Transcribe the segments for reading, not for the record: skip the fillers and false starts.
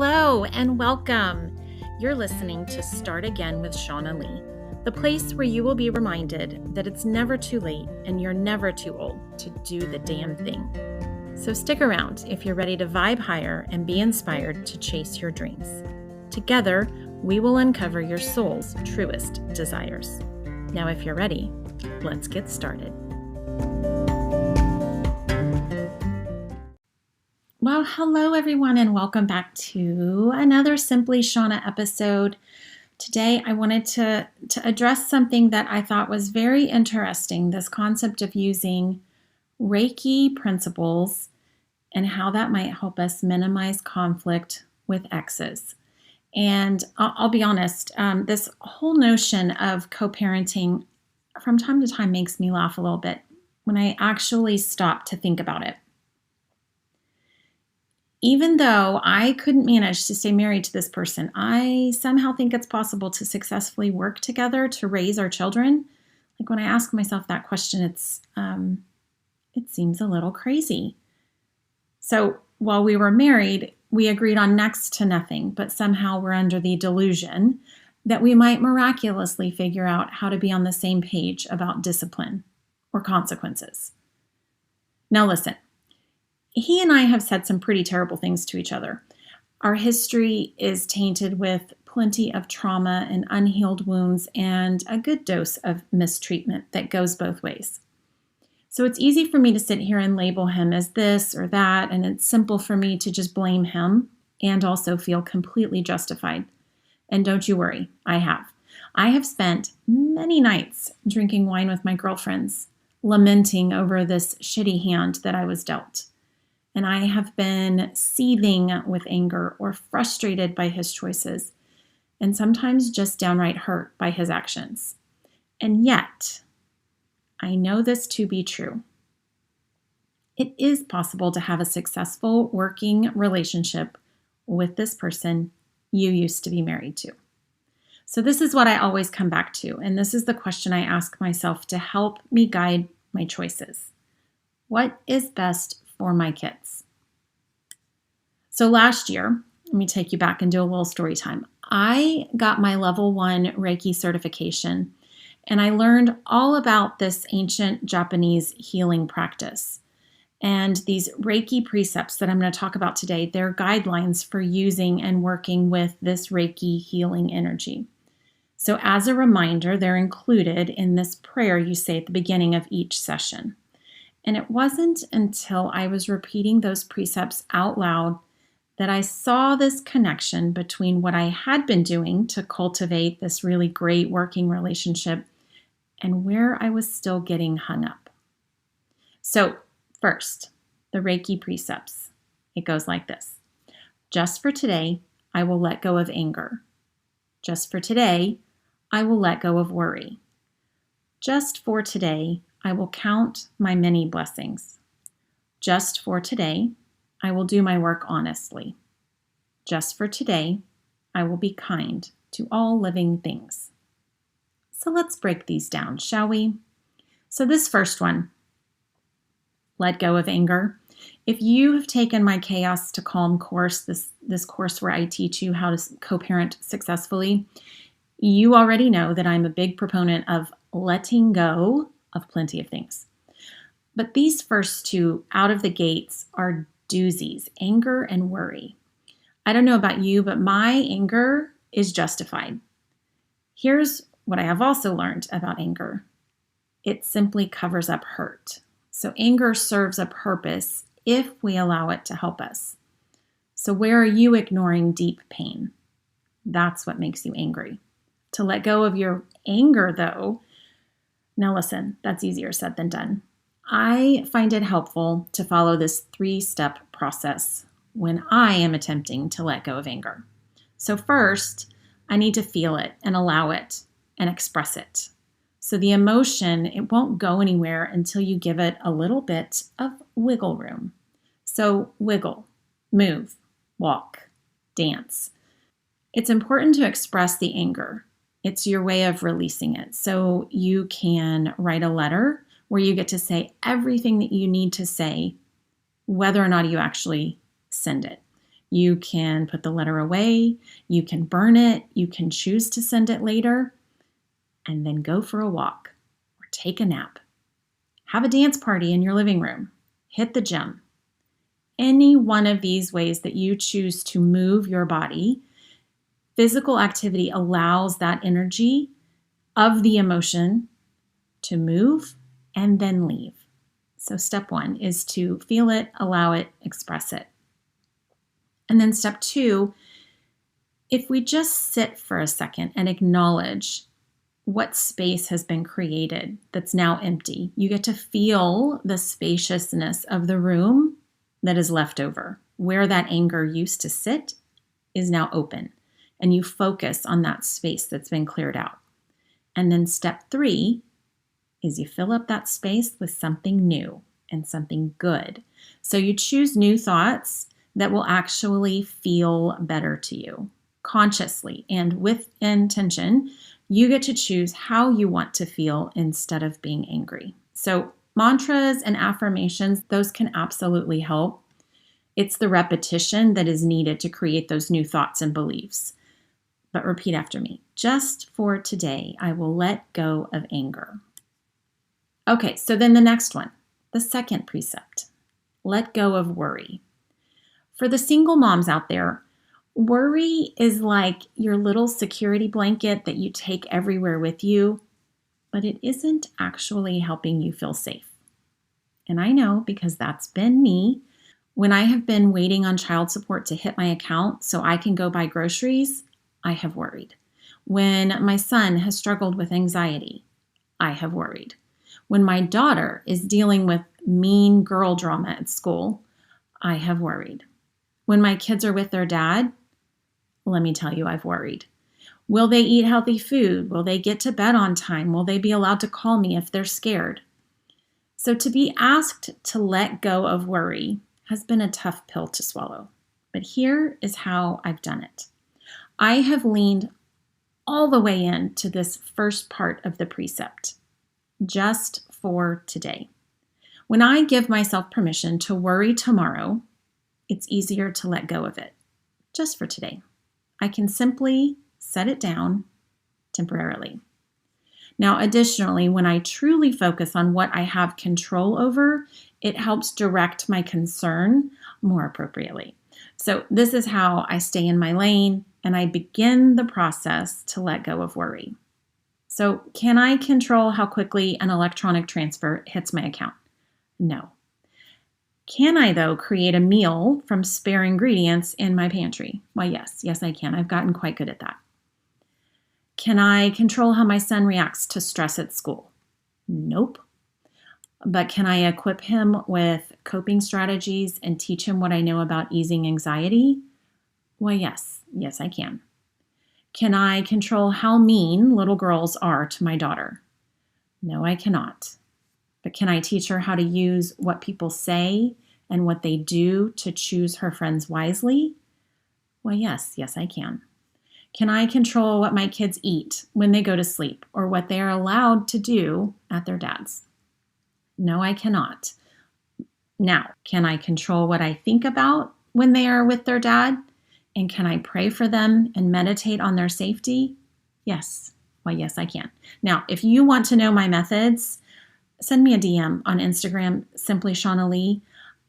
Hello and welcome. You're listening to Start Again with Shaunna Lee, the place where you will be reminded that it's never too late and you're never too old to do the damn thing. So stick around if you're ready to vibe higher and be inspired to chase your dreams. Together, we will uncover your soul's truest desires. Now, if you're ready, let's get started. Well, hello everyone and welcome back to another SimplyShaunna episode. Today I wanted to address something that I thought was very interesting, this concept of using Reiki principles and how that might help us minimize conflict with exes. And I'll be honest, this whole notion of co-parenting from time to time makes me laugh a little bit when I actually stop to think about it. Even though I couldn't manage to stay married to this person, I somehow think it's possible to successfully work together to raise our children. Like when I ask myself that question, it seems a little crazy. So while we were married, we agreed on next to nothing, but somehow we're under the delusion that we might miraculously figure out how to be on the same page about discipline or consequences. Now listen. He and I have said some pretty terrible things to each other. Our history is tainted with plenty of trauma and unhealed wounds and a good dose of mistreatment that goes both ways. So it's easy for me to sit here and label him as this or that, and it's simple for me to just blame him and also feel completely justified. And don't you worry, I have. I have spent many nights drinking wine with my girlfriends, lamenting over this shitty hand that I was dealt. And I have been seething with anger or frustrated by his choices, and sometimes just downright hurt by his actions. And yet, I know this to be true. It is possible to have a successful working relationship with this person you used to be married to. So this is what I always come back to, and this is the question I ask myself to help me guide my choices. What is best for my kids? So last year, let me take you back and do a little story time. I got my Level I Reiki certification, and I learned all about this ancient Japanese healing practice. And these Reiki Precepts that I'm going to talk about today, they're guidelines for using and working with this Reiki healing energy. So as a reminder, they're included in this prayer you say at the beginning of each session. And it wasn't until I was repeating those precepts out loud that I saw this connection between what I had been doing to cultivate this really great working relationship and where I was still getting hung up. So first, the Reiki Precepts. It goes like this. Just for today, I will let go of anger. Just for today, I will let go of worry. Just for today, I will count my many blessings. Just for today, I will do my work honestly. Just for today, I will be kind to all living things. So let's break these down, shall we? So this first one, let go of anger. If you have taken my Chaos to Calm course, this course where I teach you how to co-parent successfully, you already know that I'm a big proponent of letting go of plenty of things. But these first two out of the gates are doozies, anger and worry. I don't know about you, but my anger is justified. Here's what I have also learned about anger. It simply covers up hurt. So anger serves a purpose if we allow it to help us. So where are you ignoring deep pain? That's what makes you angry. To let go of your anger, though, now listen, that's easier said than done. I find it helpful to follow this 3-step process when I am attempting to let go of anger. So first, I need to feel it and allow it and express it. So the emotion, it won't go anywhere until you give it a little bit of wiggle room. So wiggle, move, walk, dance. It's important to express the anger. It's your way of releasing it. So you can write a letter where you get to say everything that you need to say, whether or not you actually send it. You can put the letter away, you can burn it, you can choose to send it later, and then go for a walk or take a nap. Have a dance party in your living room, hit the gym. Any one of these ways that you choose to move your body, physical activity allows that energy of the emotion to move and then leave. So step 1 is to feel it, allow it, express it. And then step 2, if we just sit for a second and acknowledge what space has been created that's now empty, you get to feel the spaciousness of the room that is left over. Where that anger used to sit is now open, and you focus on that space that's been cleared out. And then step 3 is you fill up that space with something new and something good. So you choose new thoughts that will actually feel better to you consciously and with intention. You get to choose how you want to feel instead of being angry. So mantras and affirmations, those can absolutely help. It's the repetition that is needed to create those new thoughts and beliefs. But repeat after me. Just for today, I will let go of anger. Okay, so then the next one, the second precept, let go of worry. For the single moms out there, worry is like your little security blanket that you take everywhere with you, but it isn't actually helping you feel safe. And I know because that's been me. When I have been waiting on child support to hit my account so I can go buy groceries, I have worried. When my son has struggled with anxiety, I have worried. When my daughter is dealing with mean girl drama at school, I have worried. When my kids are with their dad, let me tell you, I've worried. Will they eat healthy food? Will they get to bed on time? Will they be allowed to call me if they're scared? So to be asked to let go of worry has been a tough pill to swallow. But here is how I've done it. I have leaned all the way into this first part of the precept, just for today. When I give myself permission to worry tomorrow, it's easier to let go of it, just for today. I can simply set it down temporarily. Now, additionally, when I truly focus on what I have control over, it helps direct my concern more appropriately. So this is how I stay in my lane and I begin the process to let go of worry. So can I control how quickly an electronic transfer hits my account? No. Can I, though, create a meal from spare ingredients in my pantry? Why, yes. Yes, I can. I've gotten quite good at that. Can I control how my son reacts to stress at school? Nope. But can I equip him with coping strategies and teach him what I know about easing anxiety? Why, yes. Yes, I can. Can I control how mean little girls are to my daughter? No, I cannot. But can I teach her how to use what people say and what they do to choose her friends wisely? Well, yes. Yes, I can. Can I control what my kids eat when they go to sleep or what they are allowed to do at their dad's? No, I cannot. Now, can I control what I think about when they are with their dad? And can I pray for them and meditate on their safety? Yes. Why, yes, I can. Now, if you want to know my methods, send me a DM on Instagram, SimplyShaunna.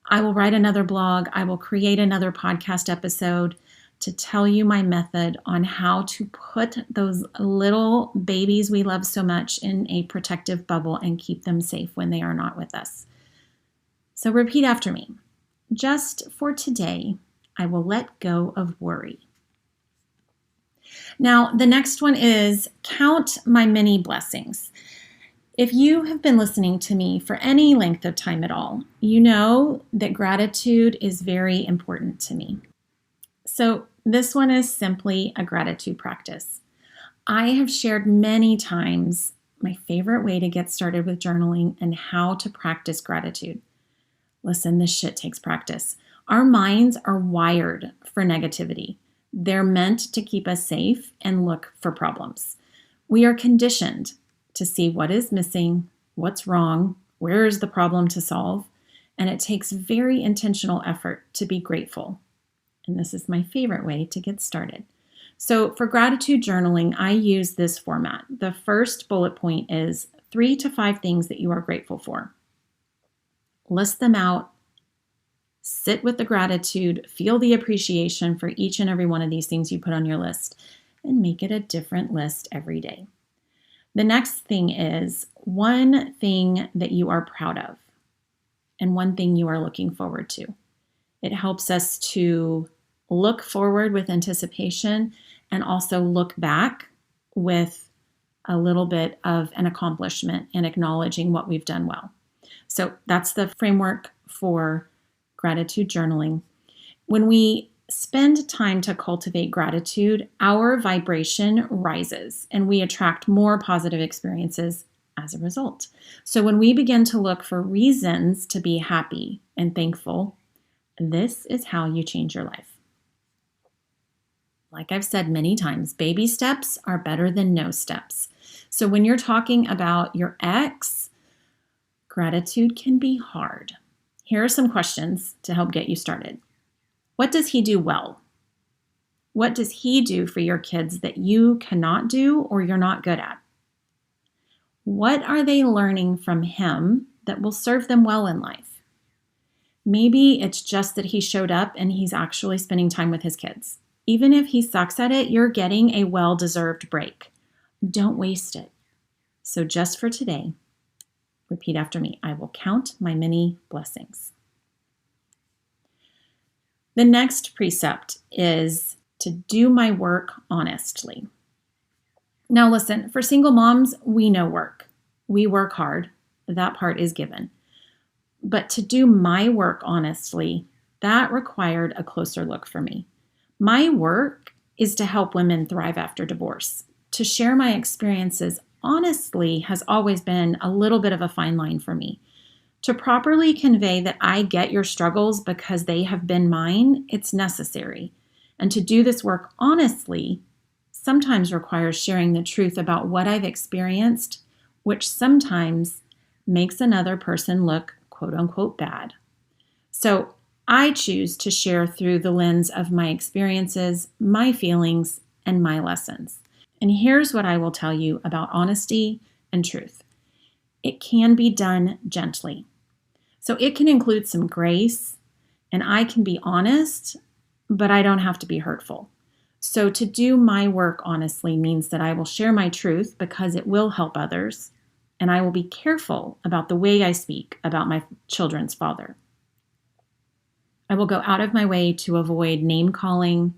I will write another blog. I will create another podcast episode to tell you my method on how to put those little babies we love so much in a protective bubble and keep them safe when they are not with us. So repeat after me. Just for today, I will let go of worry. Now, the next one is count my many blessings. If you have been listening to me for any length of time at all, you know that gratitude is very important to me. So this one is simply a gratitude practice. I have shared many times my favorite way to get started with journaling and how to practice gratitude. Listen, this shit takes practice. Our minds are wired for negativity. They're meant to keep us safe and look for problems. We are conditioned to see what is missing, what's wrong, where is the problem to solve, and it takes very intentional effort to be grateful. And this is my favorite way to get started. So for gratitude journaling, I use this format. The first bullet point is 3 to 5 things that you are grateful for. List them out. Sit with the gratitude, feel the appreciation for each and every one of these things you put on your list, and make it a different list every day. The next thing is one thing that you are proud of and one thing you are looking forward to. It helps us to look forward with anticipation and also look back with a little bit of an accomplishment and acknowledging what we've done well. So that's the framework for gratitude journaling. When we spend time to cultivate gratitude, our vibration rises and we attract more positive experiences as a result. So when we begin to look for reasons to be happy and thankful, this is how you change your life. Like I've said many times, baby steps are better than no steps. So when you're talking about your ex, gratitude can be hard. Here are some questions to help get you started. What does he do well? What does he do for your kids that you cannot do or you're not good at? What are they learning from him that will serve them well in life? Maybe it's just that he showed up and he's actually spending time with his kids. Even if he sucks at it, you're getting a well-deserved break. Don't waste it. So just for today, repeat after me. I will count my many blessings. The next precept is to do my work honestly. Now listen, for single moms, we know work. We work hard. That part is given. But to do my work honestly, that required a closer look for me. My work is to help women thrive after divorce. To share my experiences honestly has always been a little bit of a fine line for me. To properly convey that I get your struggles because they have been mine, it's necessary. And to do this work honestly sometimes requires sharing the truth about what I've experienced, which sometimes makes another person look quote unquote bad. So I choose to share through the lens of my experiences, my feelings, and my lessons. And here's what I will tell you about honesty and truth. It can be done gently. So it can include some grace, and I can be honest, but I don't have to be hurtful. So to do my work honestly means that I will share my truth because it will help others, and I will be careful about the way I speak about my children's father. I will go out of my way to avoid name calling,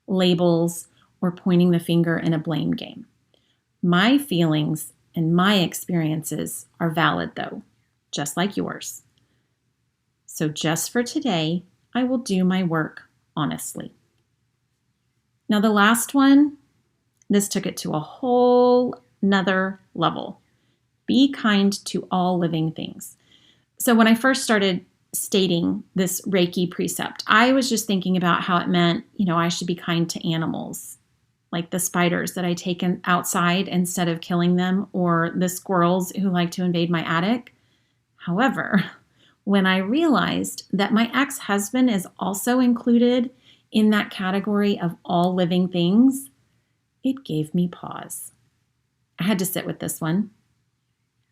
labels, or pointing the finger in a blame game. My feelings and my experiences are valid though, just like yours. So just for today, I will do my work honestly. Now the last one, this took it to a whole nother level. Be kind to all living things. So when I first started stating this Reiki precept, I was just thinking about how it meant, I should be kind to animals, like the spiders that I take outside instead of killing them, or the squirrels who like to invade my attic. However, when I realized that my ex-husband is also included in that category of all living things, it gave me pause. I had to sit with this one.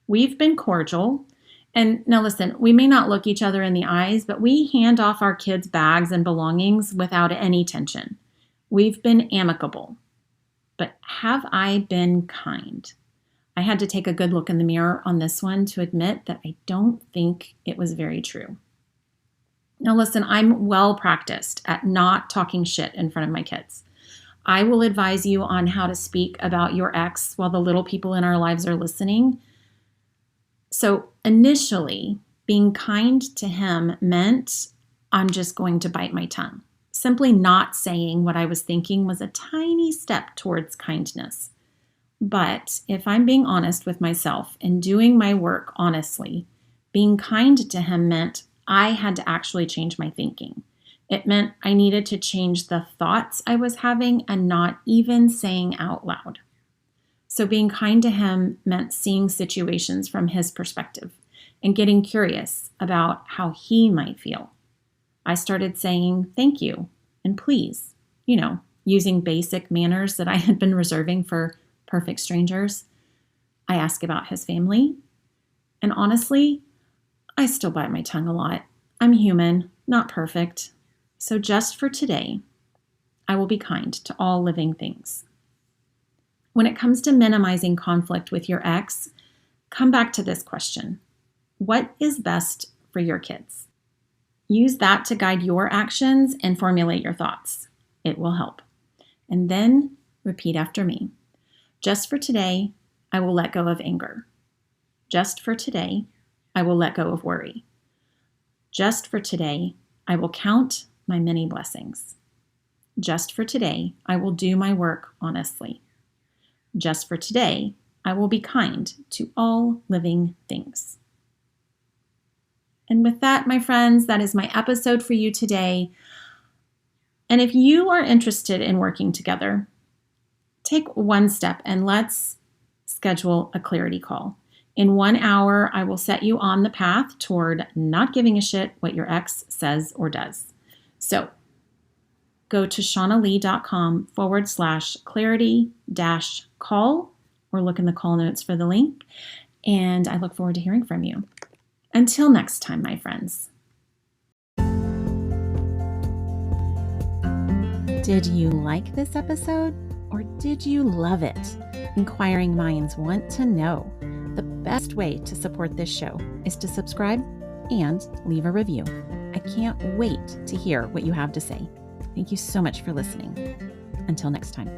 We've been cordial. And now listen, we may not look each other in the eyes, but we hand off our kids' bags and belongings without any tension. We've been amicable. But have I been kind? I had to take a good look in the mirror on this one to admit that I don't think it was very true. Now listen, I'm well practiced at not talking shit in front of my kids. I will advise you on how to speak about your ex while the little people in our lives are listening. So initially, being kind to him meant I'm just going to bite my tongue. Simply not saying what I was thinking was a tiny step towards kindness. But if I'm being honest with myself and doing my work honestly, being kind to him meant I had to actually change my thinking. It meant I needed to change the thoughts I was having and not even saying out loud. So being kind to him meant seeing situations from his perspective and getting curious about how he might feel. I started saying thank you and please, using basic manners that I had been reserving for perfect strangers. I ask about his family. And honestly, I still bite my tongue a lot. I'm human, not perfect. So just for today, I will be kind to all living things. When it comes to minimizing conflict with your ex, come back to this question. What is best for your kids? Use that to guide your actions and formulate your thoughts. It will help. And then repeat after me. Just for today, I will let go of anger. Just for today, I will let go of worry. Just for today, I will count my many blessings. Just for today, I will do my work honestly. Just for today, I will be kind to all living things. And with that, my friends, that is my episode for you today. And if you are interested in working together, take one step and let's schedule a clarity call. In 1 hour, I will set you on the path toward not giving a shit what your ex says or does. So go to SimplyShaunna.com/clarity-call or look in the call notes for the link. And I look forward to hearing from you. Until next time, my friends. Did you like this episode or did you love it? Inquiring minds want to know. The best way to support this show is to subscribe and leave a review. I can't wait to hear what you have to say. Thank you so much for listening. Until next time.